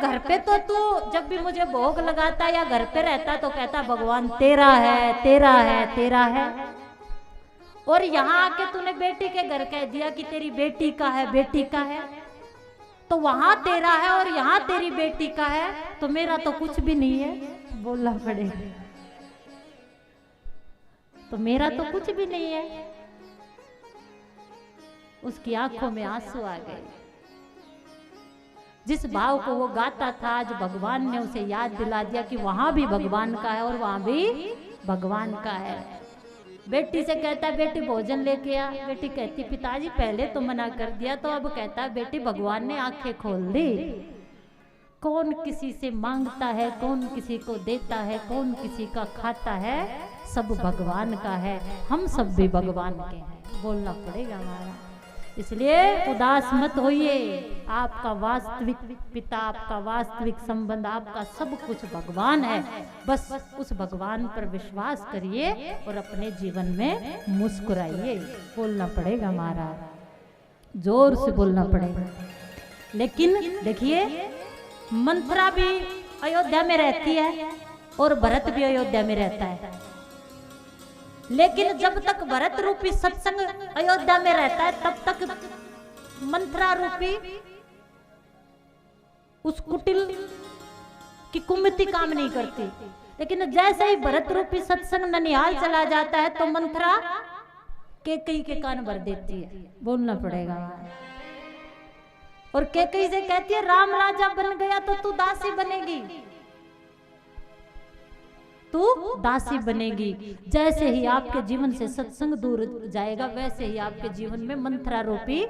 घर पे तो तू जब भी मुझे भोग लगाता या घर पे रहता तो कहता भगवान तेरा है तेरा है तेरा है, और यहाँ आके तूने बेटी के घर कह दिया कि तेरी बेटी का है बेटी का है, तो वहां तेरा है और यहाँ तेरी बेटी का है, तो मेरा तो कुछ भी नहीं है, बोलना पड़ेगा। तो मेरा तो कुछ भी नहीं है। उसकी आंखों में आंसू आ गए। जिस भाव को वो गाता था आज भगवान ने उसे याद दिला दिया कि वहां भी भगवान का है और वहां भी भगवान का है। बेटी से कहता बेटी भोजन लेके आ, बेटी कहती पिताजी पहले तो मना कर दिया, तो अब कहता बेटी भगवान ने आंखें खोल दी। कौन किसी से मांगता है, कौन किसी को देता है, कौन किसी का खाता है, सब भगवान का है। हम सब भी भगवान के हैं, बोलना पड़ेगा हमारा। इसलिए उदास मत होइए। आपका वास्तविक पिता, आपका वास्तविक संबंध, आपका सब कुछ भगवान है। बस उस भगवान पर विश्वास करिए और अपने जीवन में मुस्कुराइए, बोलना पड़ेगा हमारा, जोर से बोलना पड़ेगा। लेकिन देखिए मंथरा भी अयोध्या में रहती है और भरत भी अयोध्या में रहता है, लेकिन जब तक भरत रूपी सत्संग अयोध्या में रहता है तब तक मंथरा रूपी उस कुटिल की कुमति काम नहीं करती। लेकिन जैसे ही भरत रूपी सत्संग ननिहाल चला जाता है तो मंथरा कैकेयी के कान भर देती है, बोलना पड़ेगा। और कैकेयी से कहती है राम राजा बन गया तो तू दासी बनेगी, तू दासी बनेगी। जैसे ही आपके जीवन से सत्संग दूर जाएगा वैसे ही आपके जीवन में मंथरा रूपी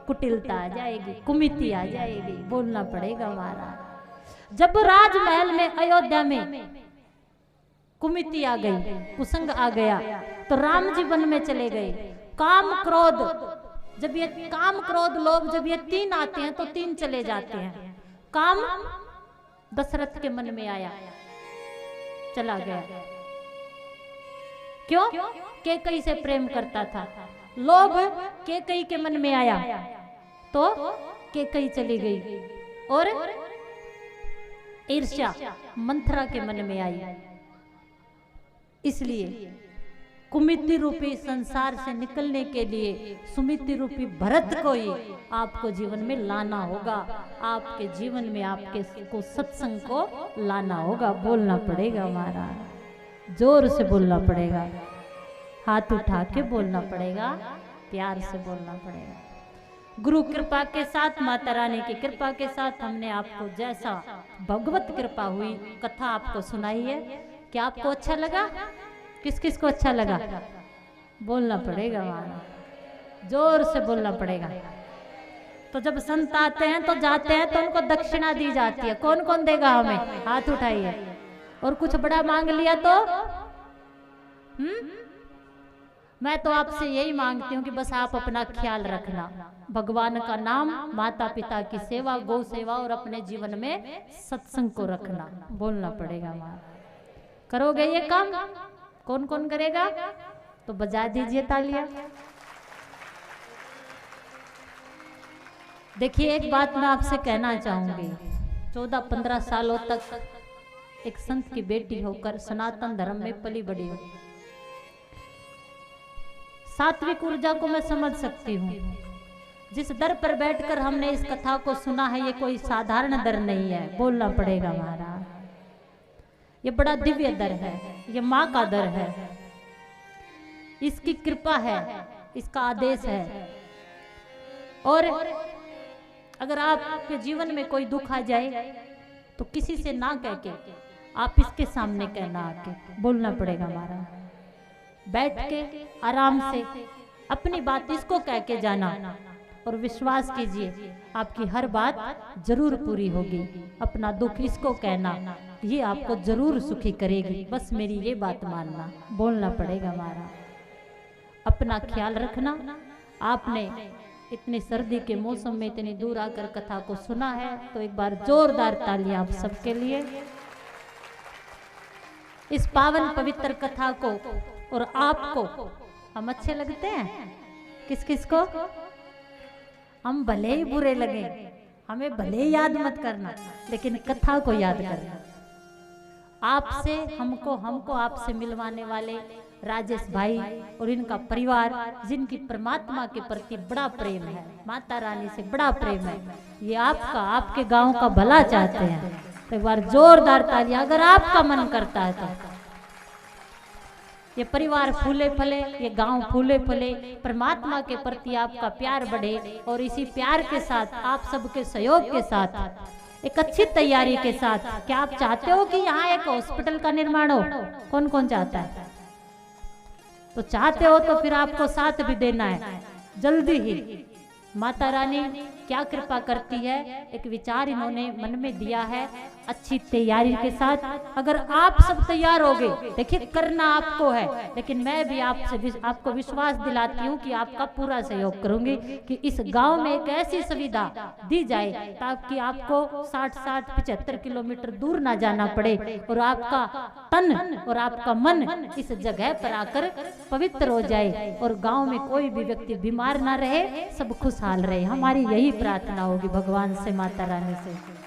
कुटिलता आ जाएगी, कुमिति आ जाएगी, बोलना पड़ेगा हमारा। जब राजमहल में अयोध्या में कुमिति आ गई, कुसंग आ गया, तो राम जी वन में चले गए। काम क्रोध, जब ये काम क्रोध लोभ जब ये तीन आते हैं तो तीन चले जाते हैं। काम दशरथ के मन में आया, चला गया। क्यों? कैकेयी से प्रेम करता था। लोभ कैकेयी के मन में आया तो कैकेयी चली गई, और ईर्ष्या मंथरा के मन में आई। इसलिए कुमिति रूपी संसार से निकलने के लिए सुमिति रूपी भरत को ही आपको जीवन में लाना होगा। आपके जीवन में आपके को सत्संग को लाना होगा, बोलना पड़ेगा हमारा, जोर से बोलना पड़ेगा, हाथ उठा के बोलना पड़ेगा, प्यार से बोलना पड़ेगा। गुरु कृपा के साथ, माता रानी की कृपा के साथ हमने आपको जैसा भगवत कृपा हुई कथा आपको सुनाई है। क्या आपको अच्छा लगा? किस किस को अच्छा लगा? बोलना पड़ेगा हमारा, जोर से बोलना पड़ेगा। तो जब संत आते हैं तो जाते हैं तो उनको दक्षिणा दी जाती है। कौन कौन देगा हमें? हाथ उठाइए। और कुछ बड़ा मांग लिया तो मैं तो आपसे यही मांगती हूँ कि बस आप अपना ख्याल रखना, भगवान का नाम, माता पिता की सेवा, गौ सेवा और अपने जीवन में सत्संग को रखना, बोलना पड़ेगा हमारा। करोगे ये काम? कौन कौन करेगा? तो बजा दीजिए तालियां। देखिए एक बात मैं आपसे कहना चाहूंगी, 14-15 सालों तक एक संत की बेटी होकर सनातन धर्म में पली बड़ी हूं। सात्विक ऊर्जा को मैं समझ सकती हूँ। जिस दर पर बैठकर हमने इस कथा को सुना है ये कोई साधारण दर नहीं है, बोलना पड़ेगा हमारा। ये बड़ा दिव्य दर है, ये माँ का दर है, इसकी कृपा है, इसका आदेश है। और अगर आपके जीवन में कोई दुख आ जाए तो किसी से ना कह के आप इसके सामने कहना, आके बोलना पड़ेगा हमारा। बैठ के आराम से अपनी बात इसको कह के जाना और विश्वास कीजिए आपकी हर बात जरूर पूरी होगी। अपना दुख इसको कहना, ये आपको जरूर सुखी करेगी, बस मेरी ये बात मानना, बोलना पड़ेगा हमारा। अपना ख्याल रखना। आपने इतनी सर्दी के मौसम में इतनी दूर आकर कथा को सुना है तो एक बार जोरदार तालियां आप सबके लिए। इस पावन पवित्र कथा को और आपको हम अच्छे लगते हैं? किस किस को? हम भले ही बुरे लगे, हमें भले याद मत करना, लेकिन कथा को याद करना। आपसे हमको आपसे मिलवाने वाले राजेश भाई और इनका परिवार, जिनकी परमात्मा के प्रति बड़ा प्रेम है, माता रानी से बड़ा प्रेम है, ये आपके गांव का भला चाहते हैं। तो एक बार जोरदार तालियां अगर आपका मन करता है तो। ये परिवार फूले फले, ये गांव फूले फले, परमात्मा के प्रति आपका प्यार बढ़े, और इसी प्यार के साथ आप सबके सहयोग के साथ एक अच्छी तैयारी के साथ। क्या आप चाहते हो कि यहाँ एक हॉस्पिटल का निर्माण हो? कौन कौन चाहता है? तो चाहते हो तो फिर आपको साथ भी देना है जल्दी ही। माता रानी क्या कृपा करती है, एक विचार इन्होंने मन में दिया है, अच्छी तैयारी के साथ अगर आप सब तैयार होगे, देखिए करना आपको है, लेकिन मैं भी आपको विश्वास दिलाती हूँ कि आपका पूरा सहयोग करूंगी कि इस गांव में एक ऐसी सुविधा दी जाए ताकि आपको 60-60, 75 किलोमीटर दूर ना जाना पड़े, और आपका तन और आपका मन इस जगह पर आकर पवित्र हो जाए, और गाँव में कोई भी व्यक्ति बीमार ना रहे, सब खुशहाल रहे। हमारी यही प्रार्थना होगी भगवान से, माता रानी से।